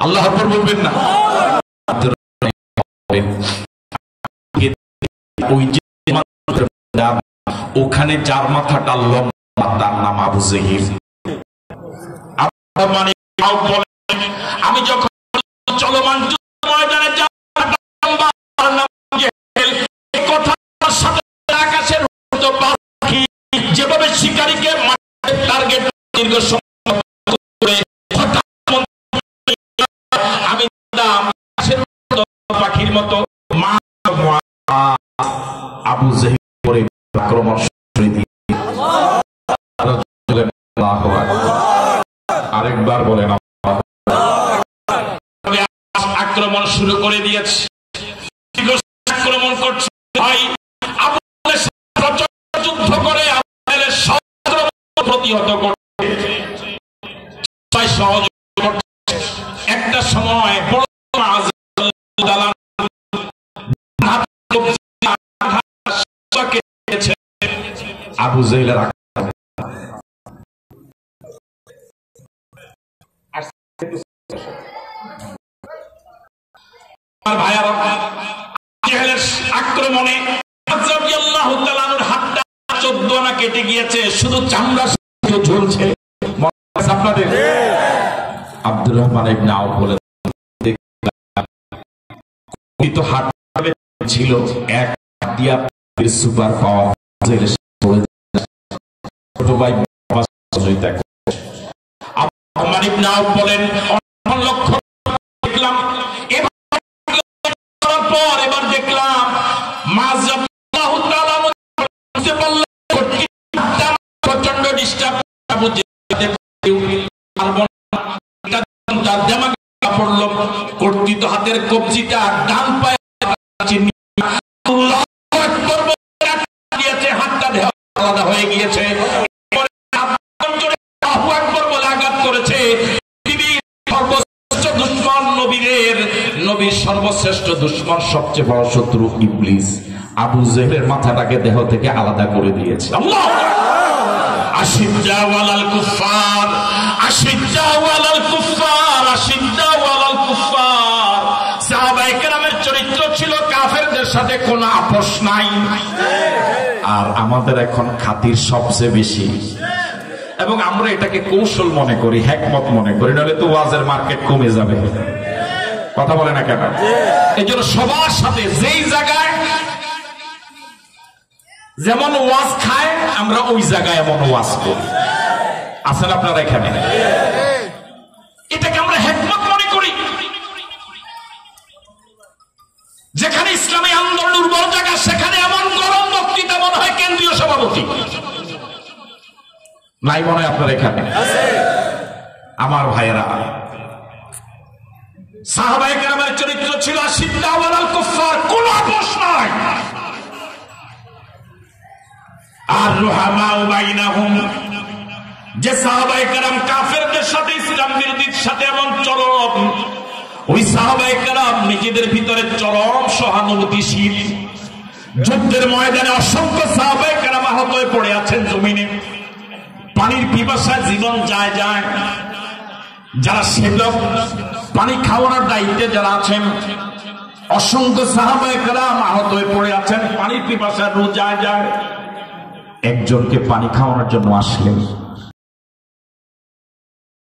আল্লাহ আকবার বলবেন না? ওই যে ওখানে যার মাথাটা লম্বা তার নাম আবু জেহেল। আমি যখন চলমান ময়দানে আকাশের যেভাবে শিকারীকে টার্গেট আমি পাখির মতো আবু জেহেল করে আক্রমণ আরেকবার বলেন আক্রমণ শুরু করে দিয়েছে। আক্রমণ করছে ভাই যুদ্ধ করে প্রতিহত করছে। একটা সময় আবু জেহেলের আক্রমণে হাতটা 14 আনা কেটে গিয়েছে, শুধু চামড়া ঝুলছে। আপনাদের আব্দুর রহমান ইবনে আউফ বলেন হাত ছিল এক দিয়া সুপার পাওয়ার ছোট ভাই বলেন লক্ষ্য দেখলাম এবার দেখলাম প্রচন্ড ডিস্টার্ব পড়লো। কর্তৃত হাতের কবজিটা ডান পায়ে হাতটা আলাদা হয়ে গিয়েছে। আঘাত করেছে সর্বশ্রেষ্ঠ দুশ্মন নবীর সর্বশ্রেষ্ঠ দুশ্মন, সবচেয়ে বড় শত্রু ইবলিস আবু জেহেলের মাথাটাকে দেহ থেকে আলাদা করে দিয়েছে। আল্লাহ আশিদ্দা ওয়ালাল কুফার, আশিদ্দা ওয়ালাল কুফার, আশিদ্দা ওয়ালাল কুফার। সাহাবায়ে কেরামের চরিত্র ছিল কাফেরদের সাথে কোনো আপোষ নাই। আর আমাদের এখন খাতির সবচেয়ে বেশি, এবং আমরা এটাকে কৌশল মনে করি, হিকমত মনে করি, নাহলে তো ওয়াজের মার্কেট কমে যাবে। কথা বলে না কেন? এই জন্য সবার সাথে যেই জায়গায় যেমন ওয়াজ খায় আমরা ওই জায়গায় এমন ওয়াজ করি। আছেন আপনারা এখানে? এটাকে আমরা হিকমত মনে করি। যেখানে ইসলামী আন্দোলন দুর্বল জায়গা সেখানে এমন গরম বক্তৃতা মনে হয় কেন্দ্রীয় সভাপতি নাই, মনে হয় আপনার এখানে। আমার ভাইয়েরা, সাহাবায়ে কেরামের চরিত্র ছিল আশিদ্দা ওয়ালাল কুফার, কোনো আপোষ নাই। আর রুহামাউ বাইনাহুম, যে সাহাবায়ে কেরাম কাফেরদের সাথে ইসলাম বিরোধীর সাথে এমন চরম, ওই সাহাবায়ে কেরাম নিজেদের ভিতরে চরম সহানুভূতিশীল। যুদ্ধের ময়দানে অসংখ্য সাহাবায়ে কেরাম আহত হয়ে পড়ে আছেন জমিনে, পানির পিপাসায় জীবন যায়। যারা সেবক পানি খাওয়ানোর দায়িত্বে যারা আছেন, অসংখ্য সাহাবায়ে কেরাম আহত হয়ে পড়ে আছেন, পানির পিপাসায় রোজা যায়। একজনকে পানি খাওয়ানোর জন্য আসলেন,